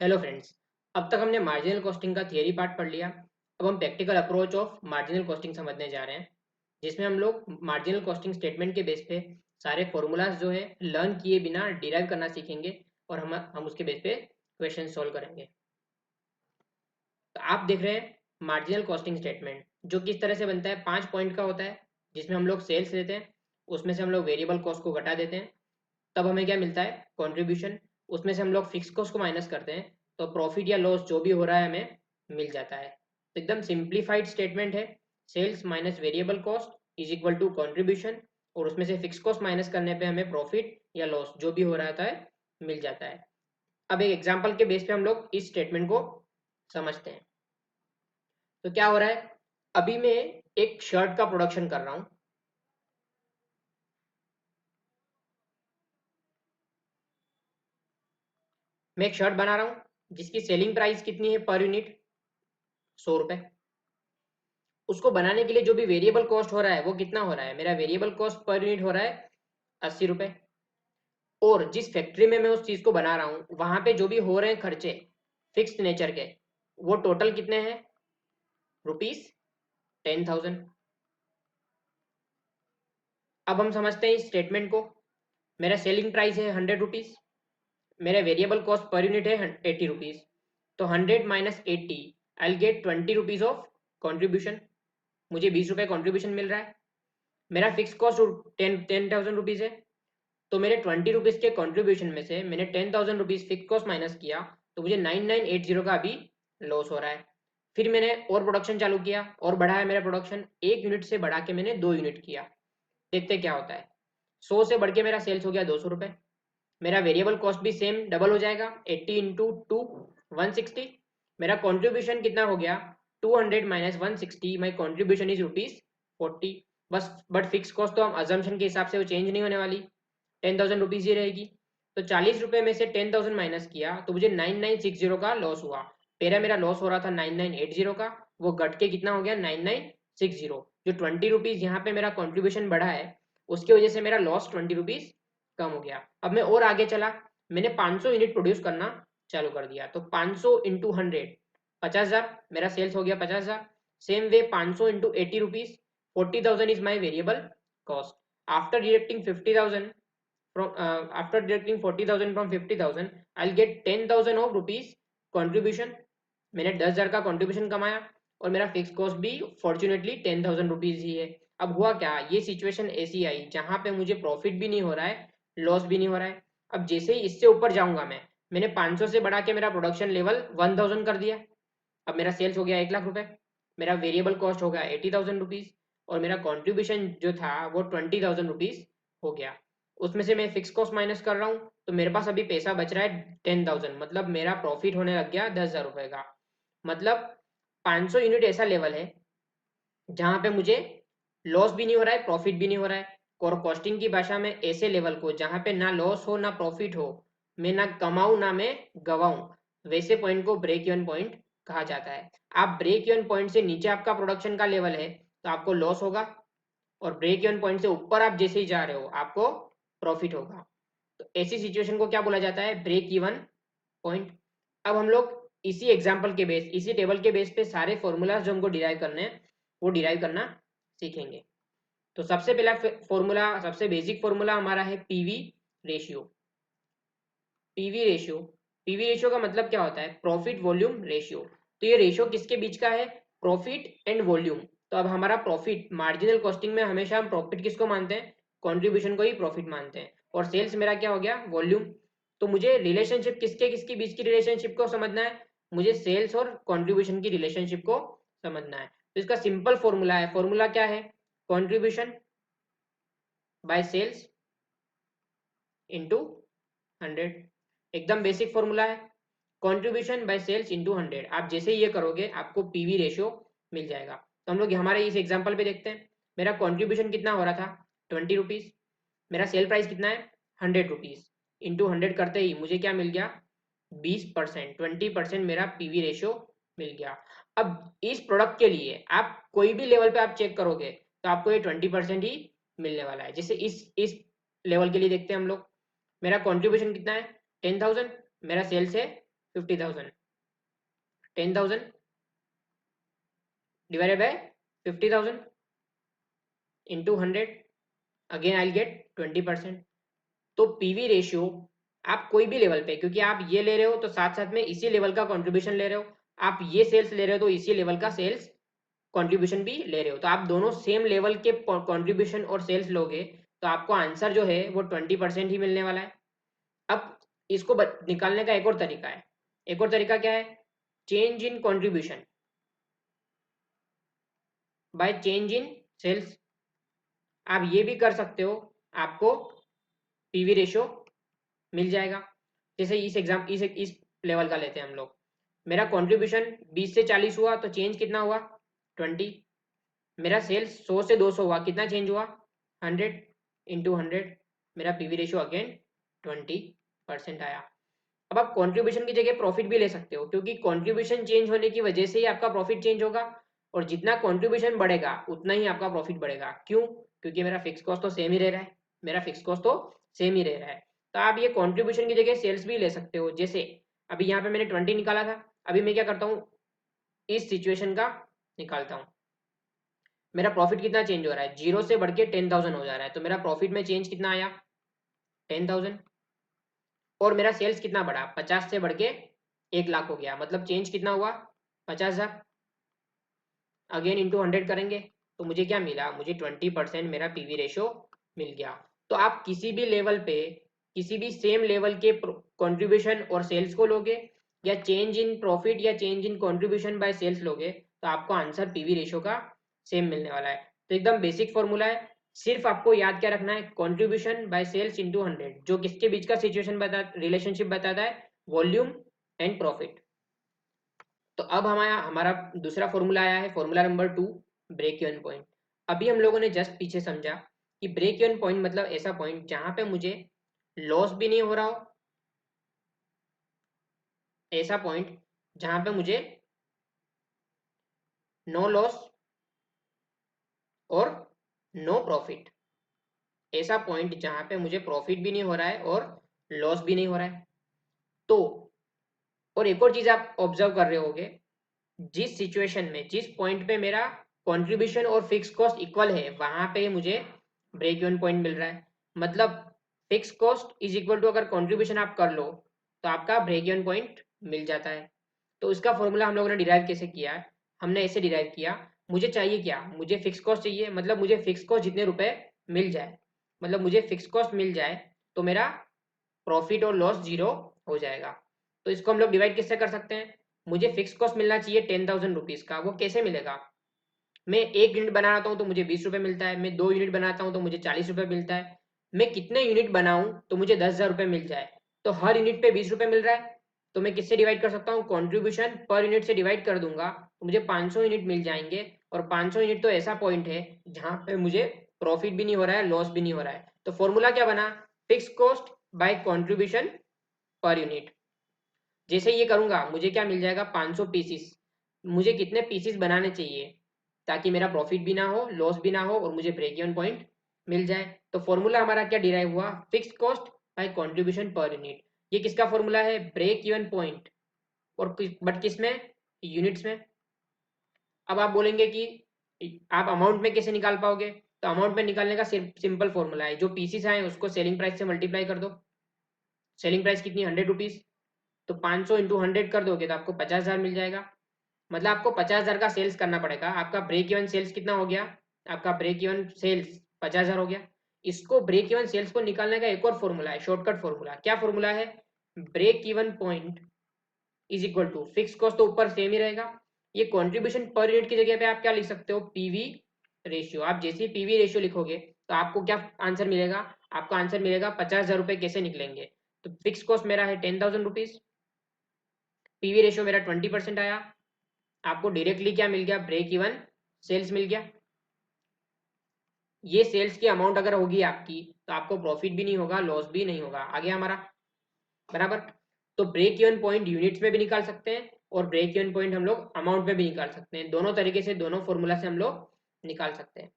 Hello friends. अब तक हमने मार्जिनल कॉस्टिंग का थियरी पार्ट पढ़ लिया। अब हम practical approach of marginal costing समझने जा रहे हैं, जिसमें हम लोग मार्जिनल कॉस्टिंग स्टेटमेंट के बेस पे सारे फॉर्मूलाज जो है लर्न किए बिना डिराइव करना सीखेंगे और हम उसके बेस पे क्वेश्चन सॉल्व करेंगे। तो आप देख रहे हैं मार्जिनल कॉस्टिंग स्टेटमेंट जो किस तरह से बनता है। 5 पॉइंट का होता है, जिसमें हम लोग सेल्स लेते हैं, उसमें से हम लोग वेरिएबल कॉस्ट को घटा देते हैं, तब हमें क्या मिलता है, कंट्रीब्यूशन। उसमें से हम लोग फिक्स कॉस्ट को माइनस करते हैं, तो प्रॉफिट या लॉस जो भी हो रहा है हमें मिल जाता है। तो एकदम सिंप्लीफाइड स्टेटमेंट है। Sales minus variable cost is equal to contribution, और उसमें से फिक्स कॉस्ट माइनस करने पे हमें प्रॉफिट या लॉस जो भी हो रहा है मिल जाता है। अब एक एग्जाम्पल के बेस पे हम लोग इस स्टेटमेंट को समझते हैं। तो क्या हो रहा है, अभी मैं एक शर्ट का प्रोडक्शन कर रहा हूँ। मैं एक शर्ट बना रहा हूँ जिसकी सेलिंग प्राइस कितनी है पर यूनिट, 100 रुपए। उसको बनाने के लिए जो भी वेरिएबल कॉस्ट हो रहा है वो कितना हो रहा है, मेरा वेरिएबल कॉस्ट पर यूनिट हो रहा है 80 रुपए। और जिस फैक्ट्री में मैं उस चीज को बना रहा हूँ वहां पे जो भी हो रहे हैं खर्चे फिक्स्ड नेचर के, वो टोटल कितने हैं, ₹10,000। अब हम समझते हैं इस स्टेटमेंट को। मेरा सेलिंग प्राइस है ₹100, मेरा वेरिएबल कॉस्ट पर यूनिट है ₹80। तो 100 - 80, I will get ₹20 of contribution. मुझे ₹20 कॉन्ट्रीब्यूशन मिल रहा है। मेरा फिक्स कॉस्ट 10,000 रुपीज़ है, तो मेरे ₹20 के कंट्रीब्यूशन में से मैंने ₹10,000 फिक्स कॉस्ट माइनस किया, तो मुझे 9980 का अभी लॉस हो रहा है। फिर मैंने और प्रोडक्शन चालू किया और बढ़ाया मेरा प्रोडक्शन, 1 यूनिट से बढ़ा के मैंने 2 यूनिट किया। देखते क्या होता है। 100 से बढ़ के मेरा सेल्स हो गया ₹200। मेरा वेरिएबल कॉस्ट भी सेम डबल हो जाएगा, 80 इंटू 2, 160। मेरा कॉन्ट्रीब्यूशन कितना हो गया, 200 - 160, माई कॉन्ट्रीब्यूशन इज ₹40। बस बट फिक्स कॉस्ट तो हम अजम्पशन के हिसाब से वो चेंज नहीं होने वाली, 10,000 रुपीज़ ही रहेगी। तो ₹40 में से 10,000 माइनस किया तो मुझे 9960 का लॉस हुआ। पहले मेरा लॉस हो रहा था 9980 का, वो घट के कितना हो गया, 9960। जो ₹20 यहाँ पे मेरा कॉन्ट्रीब्यूशन बढ़ा है उसकी वजह से मेरा लॉस ₹20 कम हो गया। अब मैं और आगे चला, मैंने 500 यूनिट प्रोड्यूस करना चालू कर दिया। तो 500 इंटू 100, 50,000, मेरा सेल्स हो गया 50,000। Same way 500 into ₹80, 40,000 is my variable cost. After deducting 50,000 from after deducting 40,000 from 50,000, I'll get 10,000 of rupees contribution। मैंने 10,000 का कंट्रीब्यूशन कमाया और मेरा फिक्स कॉस्ट भी फॉर्चुनेटली 10,000 रुपीज ही है। अब हुआ क्या, ये सिचुएशन ऐसी आई जहां पे मुझे प्रॉफिट भी नहीं हो रहा है, लॉस भी नहीं हो रहा है। अब जैसे ही इससे ऊपर जाऊंगा मैंने 500 से बढ़ा के मेरा प्रोडक्शन लेवल 1,000 कर दिया। अब मेरा सेल्स हो गया 1,00,000 रुपए, मेरा वेरिएबल कॉस्ट हो गया 80,000 रुपीज, और मेरा कॉन्ट्रीब्यूशन जो था वो 20,000 रुपीज हो गया। उसमें से मैं फिक्स कॉस्ट माइनस कर रहा हूँ, तो मेरे पास अभी पैसा बच रहा है 10,000। मतलब मेरा प्रॉफिट होने लग गया 10,000 रुपए का। मतलब 500 यूनिट ऐसा लेवल है जहां पे मुझे लॉस भी नहीं हो रहा है, प्रॉफिट भी नहीं हो रहा है। और कॉस्टिंग की भाषा में ऐसे लेवल को जहां पे ना लॉस हो ना प्रॉफिट हो, मैं ना कमाऊं ना मैं गवाऊं, वैसे पॉइंट को ब्रेक इवन पॉइंट कहा जाता है। आप ब्रेक इवन पॉइंट से नीचे आपका प्रोडक्शन का लेवल है तो आपको लॉस होगा, और ब्रेक इवन पॉइंट से ऊपर आप जैसे ही जा रहे हो आपको प्रॉफिट होगा। तो ऐसी सिचुएशन को क्या बोला जाता है, ब्रेक इवन पॉइंट। अब हम लोग इसी एग्जांपल के बेस, इसी टेबल के बेस पे सारे फॉर्मूलाज जो हमको डिराइव करने हैं वो डिराइव करना सीखेंगे। तो सबसे पहला फॉर्मूला, सबसे बेसिक फॉर्मूला हमारा है PV ratio. PV ratio, PV ratio का मतलब क्या होता है, प्रॉफिट वॉल्यूम रेशियो। तो ये रेशियो किसके बीच का है, प्रॉफिट एंड वॉल्यूम। तो अब हमारा प्रॉफिट, मार्जिनल कॉस्टिंग में हमेशा हम प्रॉफिट किसको मानते हैं, कंट्रीब्यूशन को ही प्रॉफिट मानते हैं। और सेल्स मेरा क्या हो गया, वॉल्यूम। तो मुझे रिलेशनशिप किसके किसके बीच की रिलेशनशिप को समझना है, मुझे सेल्स और कंट्रीब्यूशन की रिलेशनशिप को समझना है। तो इसका सिंपल फॉर्मूला है, फॉर्मूला क्या है, कंट्रीब्यूशन बाय सेल्स इंटू 100। एकदम बेसिक फॉर्मूला है, कंट्रीब्यूशन बाय सेल्स इंटू 100। आप जैसे ही ये करोगे आपको पीवी रेशियो मिल जाएगा। तो हम लोग हमारे इस एग्जांपल पे देखते हैं। मेरा कंट्रीब्यूशन कितना हो रहा था, ₹20। मेरा सेल प्राइस कितना है, ₹100। इंटू 100 करते ही मुझे क्या मिल गया, 20%, 20% मेरा पीवी रेशियो मिल गया। अब इस प्रोडक्ट के लिए आप कोई भी लेवल पे आप चेक करोगे तो आपको ये 20% ही मिलने वाला है। जैसे इस लेवल के लिए देखते हैं हम लोग। मेरा कंट्रीब्यूशन कितना है, 10,000, मेरा सेल्स है 50,000, 10,000 divided by 50,000 into 100, again I get 20%। तो पीवी रेशियो आप कोई भी लेवल पे, क्योंकि आप ये ले रहे हो तो साथ साथ में इसी लेवल का कंट्रीब्यूशन ले रहे हो, आप ये सेल्स ले रहे हो तो इसी लेवल का सेल्स कंट्रीब्यूशन भी ले रहे हो, तो आप दोनों सेम लेवल के कंट्रीब्यूशन और सेल्स लोगे तो आपको आंसर जो है वो 20% ही मिलने वाला है। अब इसको निकालने का एक और तरीका है। एक और तरीका क्या है? Change in contribution by change in sales. आप ये भी कर सकते हो, आपको पीवी रेशियो मिल जाएगा। जैसे इस लेवल का लेते हैं हम लोग, मेरा कंट्रीब्यूशन 20 से 40 हुआ तो चेंज कितना हुआ? 20। मेरा सेल्स 100 से 200 हुआ, कितना चेंज हुआ? 100 इंटू 100, मेरा पीवी रेशियो अगेन 20% आया। अब आप कंट्रीब्यूशन की जगह प्रॉफिट भी ले सकते हो, क्योंकि कंट्रीब्यूशन चेंज होने की वजह से ही आपका प्रॉफिट चेंज होगा, और जितना कंट्रीब्यूशन बढ़ेगा उतना ही आपका प्रॉफिट बढ़ेगा। क्यों? क्योंकि मेरा फिक्स कॉस्ट तो सेम ही रह रहा है, मेरा फिक्स कॉस्ट तो सेम ही रह रहा है। तो आप ये कंट्रीब्यूशन की जगह सेल्स भी ले सकते हो। जैसे अभी यहाँ पे मैंने 20 निकाला था, अभी मैं क्या करता हूँ, इस सिचुएशन का निकालता हूँ। मेरा प्रॉफिट कितना चेंज हो रहा है? 0 से बढ़ के 10,000 हो जा रहा है, तो मेरा प्रॉफिट में चेंज कितना आया? 10,000। और मेरा सेल्स कितना बढ़ा? 50 से बढ़ के 1 लाख हो गया, मतलब चेंज कितना हुआ? 50,000। अगेन इंटू 100 करेंगे तो मुझे क्या मिला? मुझे 20% मेरा पीवी रेशियो मिल गया। तो आप किसी भी लेवल पे किसी भी सेम लेवल के कंट्रीब्यूशन और सेल्स को लोगे, या चेंज इन प्रॉफिट या change in contribution by sales लोगे, तो आपको आंसर पीवी रेशियो का सेम मिलने वाला है। तो एकदम बेसिक फॉर्मूला है, सिर्फ आपको याद क्या रखना है? कंट्रीब्यूशन बाय सेल्स इंटू 100, जो किसके बीच का सिचुएशन रिलेशनशिप बताता है? Volume and profit. तो अब हमारा दूसरा फॉर्मूला आया है, formula number 2, break even point. अभी हम लोगों ने जस्ट पीछे समझा कि ब्रेक इवन पॉइंट मतलब ऐसा पॉइंट जहां पे मुझे लॉस भी नहीं हो रहा हो, ऐसा पॉइंट जहां पे मुझे नो लॉस और नो प्रॉफिट, ऐसा पॉइंट जहां पे मुझे प्रॉफिट भी नहीं हो रहा है और लॉस भी नहीं हो रहा है। तो और एक और चीज आप ऑब्जर्व कर रहे होगे, जिस सिचुएशन में, जिस पॉइंट पे मेरा कंट्रीब्यूशन और फिक्स कॉस्ट इक्वल है, वहां पे मुझे ब्रेक इवन पॉइंट मिल रहा है। मतलब fix cost is equal to, अगर कंट्रीब्यूशन आप कर लो तो आपका ब्रेक इवन पॉइंट मिल जाता है। तो इसका फॉर्मूला हम लोगों ने डिराइव कैसे किया है? हमने ऐसे डिराइव किया, मुझे चाहिए क्या? मुझे फिक्स कॉस्ट चाहिए, मतलब मुझे फिक्स कॉस्ट जितने रुपए मिल जाए, मतलब मुझे फिक्स कॉस्ट मिल जाए तो मेरा प्रॉफिट और लॉस जीरो हो जाएगा। तो इसको हम लोग डिवाइड किससे कर सकते हैं? मुझे फिक्स कॉस्ट मिलना चाहिए 10,000 रुपीज का, वो कैसे मिलेगा? मैं 1 यूनिट बनाता हूँ तो मुझे 20 रुपये मिलता है, मैं 2 यूनिट बनाता हूँ तो मुझे 40 रुपये मिलता है, मैं कितने यूनिट बनाऊं तो मुझे 10,000 रुपये मिल जाए, तो हर यूनिट पे 20 रुपये मिल रहा है, तो मैं किससे डिवाइड कर सकता हूँ? कॉन्ट्रीब्यूशन पर यूनिट से डिवाइड कर दूंगा तो मुझे 500 यूनिट मिल जाएंगे। और 500 यूनिट तो ऐसा पॉइंट है जहां पे मुझे प्रॉफिट भी नहीं हो रहा है, लॉस भी नहीं हो रहा है। तो फॉर्मूला क्या बना? Fix cost bye contribution per unit. जैसे ये करूंगा मुझे क्या मिल जाएगा? 500 पीसीस। मुझे कितने पीसीस बनाने चाहिए ताकि मेरा प्रॉफिट भी ना हो, लॉस भी ना हो और मुझे ब्रेक इवन पॉइंट मिल जाए? तो फॉर्मूला हमारा क्या डिराइव हुआ? Fix cost by contribution per unit. ये किसका फॉर्मूला है? Break even point. और बट किस में? यूनिट्स में। अब आप बोलेंगे कि आप अमाउंट में कैसे निकाल पाओगे? तो अमाउंट में निकालने का सिंपल फॉर्मूला है, जो पीसीस आए उसको सेलिंग प्राइस से मल्टीप्लाई कर दो। सेलिंग प्राइस कितनी? 100 रुपीज। तो 500 इंटू 100 कर दोगे तो आपको 50,000 मिल जाएगा। मतलब आपको 50,000 का सेल्स करना पड़ेगा। आपका ब्रेक इवन सेल्स कितना हो गया? आपका ब्रेक इवन सेल्स 50,000 हो गया। इसको ब्रेक इवन सेल्स को निकालने का एक और फॉर्मूला है, शॉर्टकट फॉर्मूला। क्या फॉर्मूला है? Break even point is equal to, fix cost तो ऊपर सेम ही रहेगा, ये कंट्रीब्यूशन पर यूनिट की जगह पे आप क्या लिख सकते हो? PV ratio. आप जैसे ही पीवी रेशियो लिखोगे तो आपको क्या आंसर मिलेगा? आपका आंसर मिलेगा 50,000 रुपए। कैसे निकलेंगे? तो फिक्स कॉस्ट मेरा है 10,000 रुपीज, पीवी रेशियो मेरा 20% आया, आपको डायरेक्टली क्या मिल गया? ब्रेक इवन सेल्स मिल गया। ये सेल्स की अमाउंट अगर होगी आपकी तो आपको प्रॉफिट भी नहीं होगा, लॉस भी नहीं होगा। आगे हमारा बराबर। तो ब्रेक इवन पॉइंट यूनिट्स में भी निकाल सकते हैं और ब्रेक इवन पॉइंट हम लोग अमाउंट में भी निकाल सकते हैं। दोनों तरीके से, दोनों फॉर्मूला से हम लोग निकाल सकते हैं।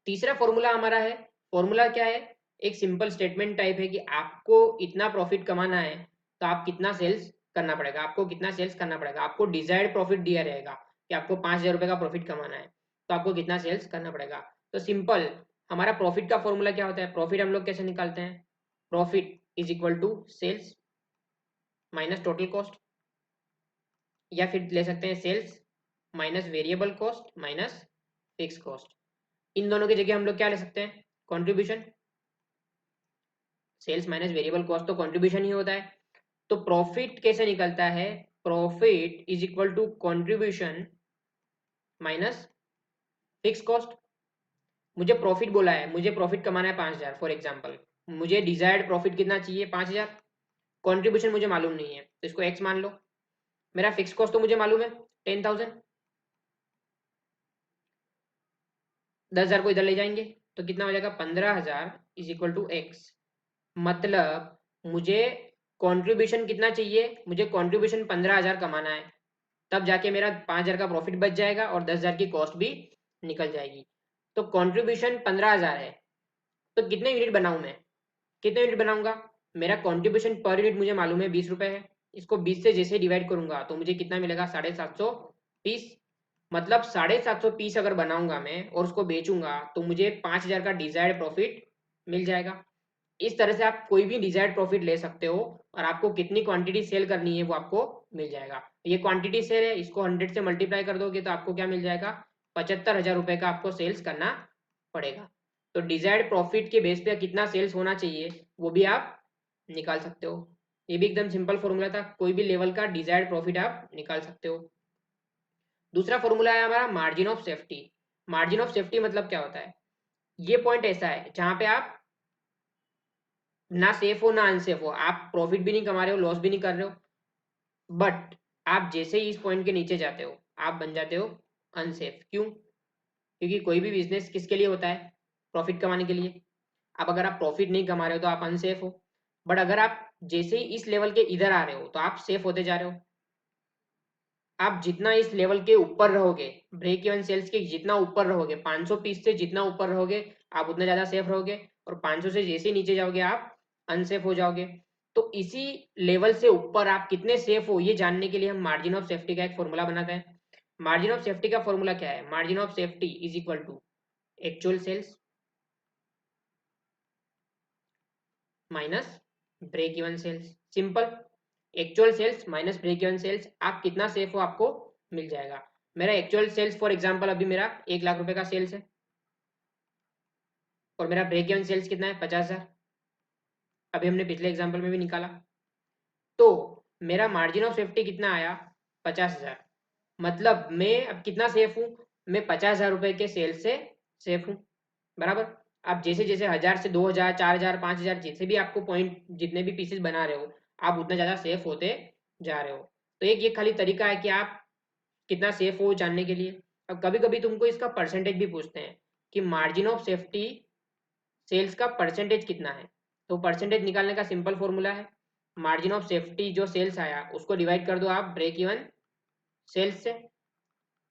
तीसरा फॉर्मूला हमारा है, फॉर्मूला क्या है? एक सिंपल स्टेटमेंट टाइप है कि आपको इतना प्रॉफिट कमाना है तो आप कितना सेल्स करना पड़ेगा, आपको कितना सेल्स करना पड़ेगा, आपको डिजायर्ड प्रॉफिट दिया रहेगा कि आपको 5,000 रुपये का प्रॉफिट कमाना है, तो आपको कितना सेल्स करना पड़ेगा। तो सिंपल, हमारा प्रॉफिट का फॉर्मूला क्या होता है, प्रॉफिट हम लोग कैसे निकालते हैं, profit is equal to sales minus total cost, या फिर ले सकते हैं sales minus variable cost minus fix cost. इन दोनों की जगह हम लोग क्या ले सकते हैं, contribution, sales minus variable cost तो कंट्रीब्यूशन ही होता है। तो प्रॉफिट कैसे निकलता है, profit is equal to contribution minus fix cost. मुझे प्रॉफिट बोला है, मुझे प्रॉफिट कमाना है 5,000 फॉर एग्जांपल, मुझे डिजायर्ड प्रॉफिट कितना चाहिए 5,000, कंट्रीब्यूशन मुझे मालूम नहीं है तो इसको एक्स मान लो, मेरा फिक्स कॉस्ट तो मुझे मालूम है 10,000, 10,000 को इधर ले जाएंगे तो कितना हो जाएगा 15,000 इज इक्वल टू एक्स। मतलब मुझे कंट्रीब्यूशन कितना चाहिए, मुझे कंट्रीब्यूशन 15,000 कमाना है, तब जाके मेरा 5,000 का प्रॉफिट बच जाएगा और 10,000 की कॉस्ट भी निकल जाएगी। तो कंट्रीब्यूशन 15,000 है, तो कितने यूनिट बनाऊं मैं, कितने यूनिट बनाऊंगा, मेरा कंट्रीब्यूशन पर यूनिट मुझे मालूम है 20 रुपए है, इसको 20 से जैसे डिवाइड करूंगा तो मुझे कितना मिलेगा 750 पीस। मतलब 750 पीस अगर बनाऊंगा मैं और उसको बेचूंगा तो मुझे 5,000 का डिजायर्ड प्रॉफिट मिल जाएगा। इस तरह से आप कोई भी डिजायर्ड प्रॉफिट ले सकते हो और आपको कितनी क्वांटिटी सेल करनी है वो आपको मिल जाएगा। ये क्वांटिटी सेल है, इसको 100 से मल्टीप्लाई कर दोगे तो आपको क्या मिल जाएगा, 75,000 रुपए का आपको सेल्स करना पड़ेगा। तो डिजायर्ड प्रॉफिट के बेस पे कितना सेल्स होना चाहिए वो भी आप निकाल सकते हो। ये भी एकदम सिंपल फॉर्मूला था, कोई भी लेवल का डिजायर्ड प्रॉफिट आप निकाल सकते हो। दूसरा फॉर्मूला है हमारा margin of safety. Margin of safety मतलब क्या होता है, ये पॉइंट ऐसा है जहां पे आप ना सेफ हो ना अनसेफ हो, आप प्रॉफिट भी नहीं कमा रहे हो लॉस भी नहीं कर रहे हो, बट आप जैसे ही इस पॉइंट के नीचे जाते हो आप बन जाते हो अनसेफ। क्यों, क्योंकि कोई भी बिजनेस किसके लिए होता है, प्रॉफिट कमाने के लिए। अब अगर आप प्रॉफिट नहीं कमा रहे हो तो आप अनसेफ हो, बट अगर आप जैसे ही इस लेवल के इधर आ रहे हो तो आप सेफ होते जा रहे हो। आप जितना इस लेवल के ऊपर रहोगे, ब्रेक इवन सेल्स के जितना ऊपर रहोगे, 500 पीस से जितना ऊपर रहोगे आप उतना ज्यादा सेफ रहोगे, और 500 से जैसे ही नीचे जाओगे आप अनसेफ हो जाओगे। तो इसी लेवल से ऊपर आप कितने सेफ हो ये जानने के लिए हम मार्जिन ऑफ सेफ्टी का एक फॉर्मूला बनाते हैं। मार्जिन ऑफ सेफ्टी का फॉर्मूला क्या है, margin of safety is equal to actual sales minus break even sales. Simple, actual sales minus break even sales, आप कितना सेफ हो आपको मिल जाएगा। मेरा एक्चुअल सेल्स फॉर एग्जांपल अभी मेरा 1,00,000 रुपए का सेल्स है, और मेरा ब्रेक इवन सेल्स कितना है 50,000, अभी हमने पिछले एग्जांपल में भी निकाला। तो मेरा मार्जिन ऑफ सेफ्टी कितना आया 50,000, मतलब मैं अब कितना सेफ हूँ, मैं 50,000 रुपए के सेल्स से सेफ हूँ। बराबर, आप जैसे जैसे 1,000 से 2,000 4,000 5,000 जैसे भी आपको पॉइंट जितने भी पीसेस बना रहे हो आप उतना ज़्यादा सेफ होते जा रहे हो। तो एक ये खाली तरीका है कि आप कितना सेफ हो जानने के लिए। अब कभी कभी तुमको इसका परसेंटेज भी पूछते हैं कि मार्जिन ऑफ सेफ्टी सेल्स का परसेंटेज कितना है, तो परसेंटेज निकालने का सिंपल फॉर्मूला है, मार्जिन ऑफ सेफ्टी जो सेल्स आया उसको डिवाइड कर दो आप ब्रेक इवन सेल्स से,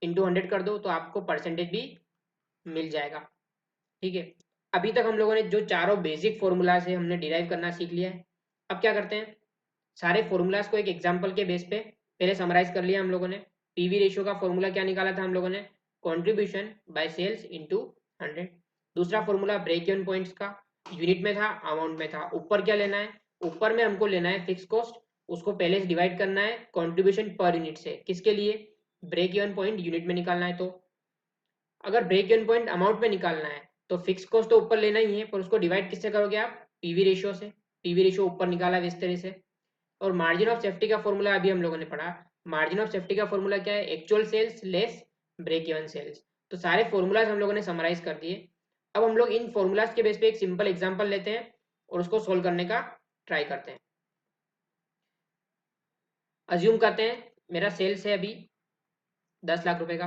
इंटू 100 कर दो तो आपको परसेंटेज भी मिल जाएगा। ठीक है, अभी तक हम लोगों ने जो चारों बेसिक फॉर्मूला से हमने डिराइव करना सीख लिया है। अब क्या करते हैं, सारे फॉर्मूलाज को एक एग्जांपल के बेस पे पहले समराइज कर लिया हम लोगों ने। पीवी रेशियो का फॉर्मूला क्या निकाला था हम लोगों ने, कंट्रीब्यूशन बाय सेल्स इनटू 100। दूसरा फॉर्मूला ब्रेक इवन पॉइंट्स का, यूनिट में था अमाउंट में था। ऊपर क्या लेना है, ऊपर में हमको लेना है फिक्स कॉस्ट, उसको पहले से डिवाइड करना है कंट्रीब्यूशन पर यूनिट से, किसके लिए, ब्रेक इवन पॉइंट यूनिट में निकालना है। तो अगर ब्रेक इवन पॉइंट अमाउंट में निकालना है तो फिक्स कॉस्ट तो ऊपर लेना ही है, पर उसको डिवाइड किससे करोगे आप, पीवी रेशियो से। पीवी रेशियो ऊपर निकाला है इस तरह से। और मार्जिन ऑफ सेफ्टी का फॉर्मूला अभी हम लोगों ने पढ़ा, मार्जिन ऑफ सेफ्टी का फॉर्मूला क्या है, actual sales less break even sales. तो सारे फॉर्मूलाज हम लोगों ने समराइज कर दिए। अब हम लोग इन फॉर्मूलाज के बेस पे एक सिंपल एग्जांपल लेते हैं और उसको सोल्व करने का ट्राई करते हैं। अज्यूम करते हैं मेरा सेल्स है अभी 10,00,000 रुपए का,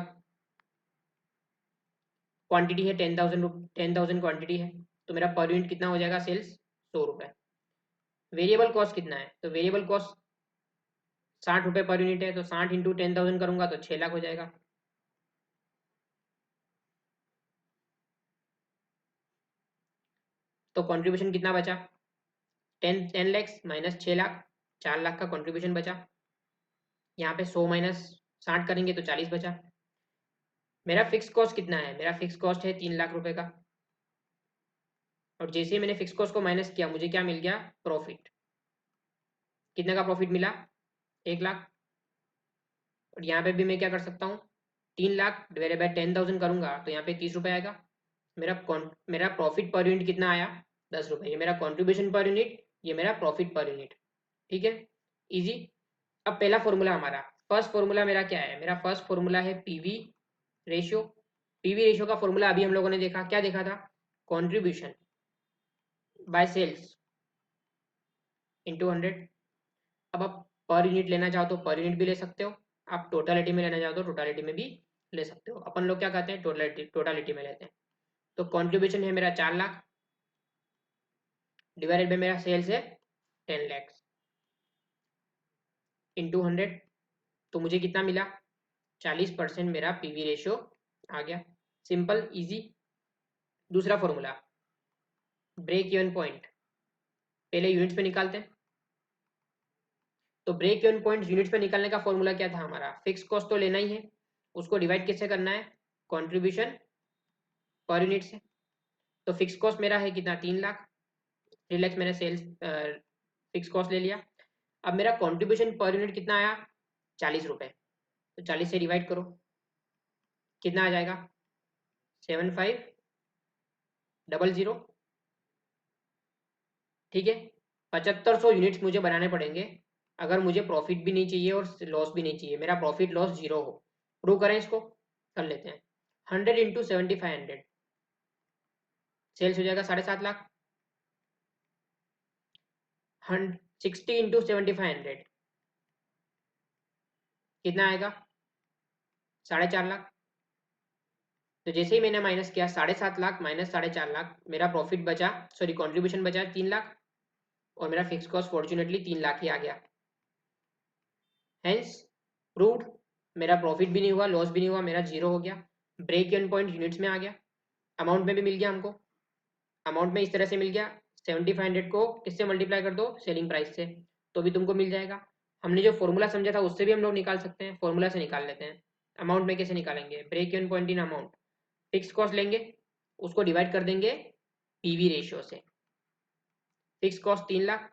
क्वांटिटी है 10,000 क्वांटिटी है, तो मेरा पर यूनिट कितना हो जाएगा सेल्स 100 रुपए। वेरिएबल कॉस्ट कितना है, तो वेरिएबल कॉस्ट 60 रुपए पर यूनिट है, तो 60 इंटू 10,000 करूंगा तो 6,00,000 हो जाएगा। तो कंट्रीब्यूशन कितना बचा, 10 10 लैक्स माइनस 6,00,000, 4 लाख का कंट्रीब्यूशन बचा। यहाँ पे 100 माइनस 60 करेंगे तो 40 बचा। मेरा फिक्स कॉस्ट कितना है? मेरा फिक्स कॉस्ट है 3 लाख रुपए का। और जैसे ही मैंने फिक्स कॉस्ट को माइनस किया मुझे क्या मिल गया? प्रॉफिट। कितने का प्रॉफिट मिला? 1 लाख। और यहाँ पे भी मैं क्या कर सकता हूँ? 3 लाख डिवाइडेड बाय 10,000 करूंगा तो यहाँ पे 30 रुपये आएगा। मेरा प्रॉफिट पर यूनिट कितना आया? 10 रुपये। ये मेरा कॉन्ट्रीब्यूशन पर यूनिट, ये मेरा प्रॉफिट पर यूनिट। ठीक है, इजी। अब पहला फॉर्मूला हमारा, फर्स्ट फॉर्मूला मेरा क्या है? मेरा फर्स्ट फॉर्मूला है पीवी रेशियो। पीवी रेशियो का फॉर्मूला अभी हम लोगों ने देखा, क्या देखा था? Contribution by sales into 100। अब आप पर यूनिट लेना चाहो तो पर यूनिट भी ले सकते हो, आप टोटलिटी में लेना चाहो तो टोटलिटी में भी ले सकते हो। अपन लोग क्या कहते हैं? टोटलिटी में लेते हैं। तो कॉन्ट्रीब्यूशन है मेरा 4 लाख डिवाइडेड बाय मेरा सेल्स है 10 लाख इंटू 100। तो मुझे कितना मिला? 40% मेरा पीवी रेशियो आ गया। Simple easy. दूसरा फॉर्मूला, ब्रेक इवन पॉइंट। पहले यूनिट्स पे निकालते हैं। तो ब्रेक इवन पॉइंट यूनिट्स पे निकालने का फॉर्मूला क्या था हमारा? फिक्स कॉस्ट तो लेना ही है, उसको डिवाइड कैसे करना है? कंट्रीब्यूशन पर यूनिट से। तो फिक्स कॉस्ट मेरा है कितना? 3 लाख। 3 लाख मैंने सेल्स फिक्स कॉस्ट ले लिया। अब मेरा कंट्रीब्यूशन पर यूनिट कितना आया? 40 रुपए। तो 40 से डिवाइड करो, कितना आ जाएगा? 7500। ठीक है, 7500 यूनिट्स मुझे बनाने पड़ेंगे अगर मुझे प्रॉफिट भी नहीं चाहिए और लॉस भी नहीं चाहिए, मेरा प्रॉफिट लॉस जीरो हो। प्रूव करें इसको? कर लेते हैं। 100 इंटू 7500 सेल्स हो जाएगा 7.5 लाख। 60 इंटू 7500 कितना आएगा? 4.5 लाख। तो जैसे ही मैंने माइनस किया 7.5 लाख माइनस 4.5 लाख, मेरा प्रॉफिट बचा, सॉरी कॉन्ट्रीब्यूशन बचा 3 लाख और मेरा फिक्स कॉस्ट फॉर्चुनेटली 3 लाख ही आ गया। हेंस प्रूव्ड, मेरा प्रॉफिट भी नहीं हुआ, लॉस भी नहीं हुआ, मेरा जीरो हो गया। ब्रेक इवन पॉइंट यूनिट्स में आ गया, अमाउंट में भी मिल गया हमको। अमाउंट में इस तरह से मिल गया, 7500 को किससे मल्टीप्लाई कर दो? सेलिंग प्राइस से, तो भी तुमको मिल जाएगा। हमने जो फॉर्मूला समझा था उससे भी हम लोग निकाल सकते हैं, फॉर्मूला से निकाल लेते हैं। अमाउंट में कैसे निकालेंगे? Break even point in amount, fix cost लेंगे उसको डिवाइड कर देंगे पीवी रेशियो से। Fix cost 3 lakh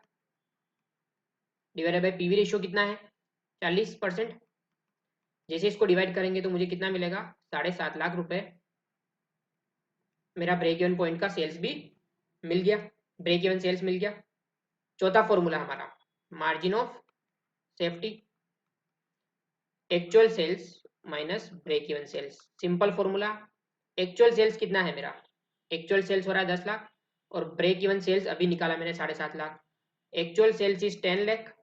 divided by PV ratio कितना है? 40%। जैसे इसको डिवाइड करेंगे तो मुझे कितना मिलेगा? 7.5 लाख रुपए। मेरा ब्रेक इवन पॉइंट का सेल्स भी मिल गया, ब्रेक इवन सेल्स मिल गया। चौथा फॉर्मूला हमारा, margin of safety, actual sales minus break even sales. Simple formula, actual sales कितना है मेरा? एक्चुअल सेल्स हो रहा है 10 लाख और ब्रेक इवन सेल्स अभी निकाला मैंने 7.5 lakh. Actual sales is 10 lakh,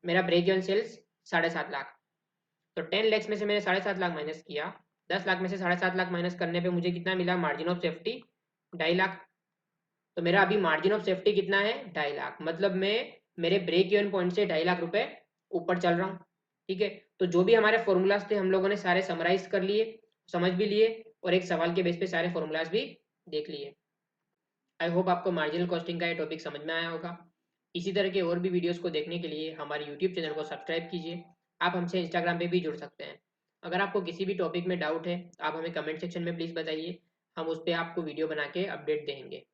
मेरा ब्रेक इवन सेल्स 7.5 लाख। तो 10 लाख में से मैंने 7.5 लाख माइनस किया, 10 लाख में से 7.5 लाख माइनस करने पे मुझे कितना मिला? Margin of safety 2.5 lakh. तो मेरा अभी मार्जिन ऑफ सेफ्टी कितना है? 2.5 लाख। मतलब मैं मेरे ब्रेक इवन पॉइंट से 2.5 लाख रुपए ऊपर चल रहा हूँ। ठीक है, तो जो भी हमारे फॉर्मूलाज थे हम लोगों ने सारे समराइज कर लिए, समझ भी लिए और एक सवाल के बेस पे सारे फॉर्मूलाज भी देख लिए। आई होप आपको मार्जिनल कॉस्टिंग का ये टॉपिक समझ में आया होगा। इसी तरह के और भी वीडियोस को देखने के लिए हमारे यूट्यूब चैनल को सब्सक्राइब कीजिए। आप हमसे इंस्टाग्राम पे भी जुड़ सकते हैं। अगर आपको किसी भी टॉपिक में डाउट है आप हमें कमेंट सेक्शन में प्लीज़ बताइए, हम उस पर आपको वीडियो बना के अपडेट देंगे।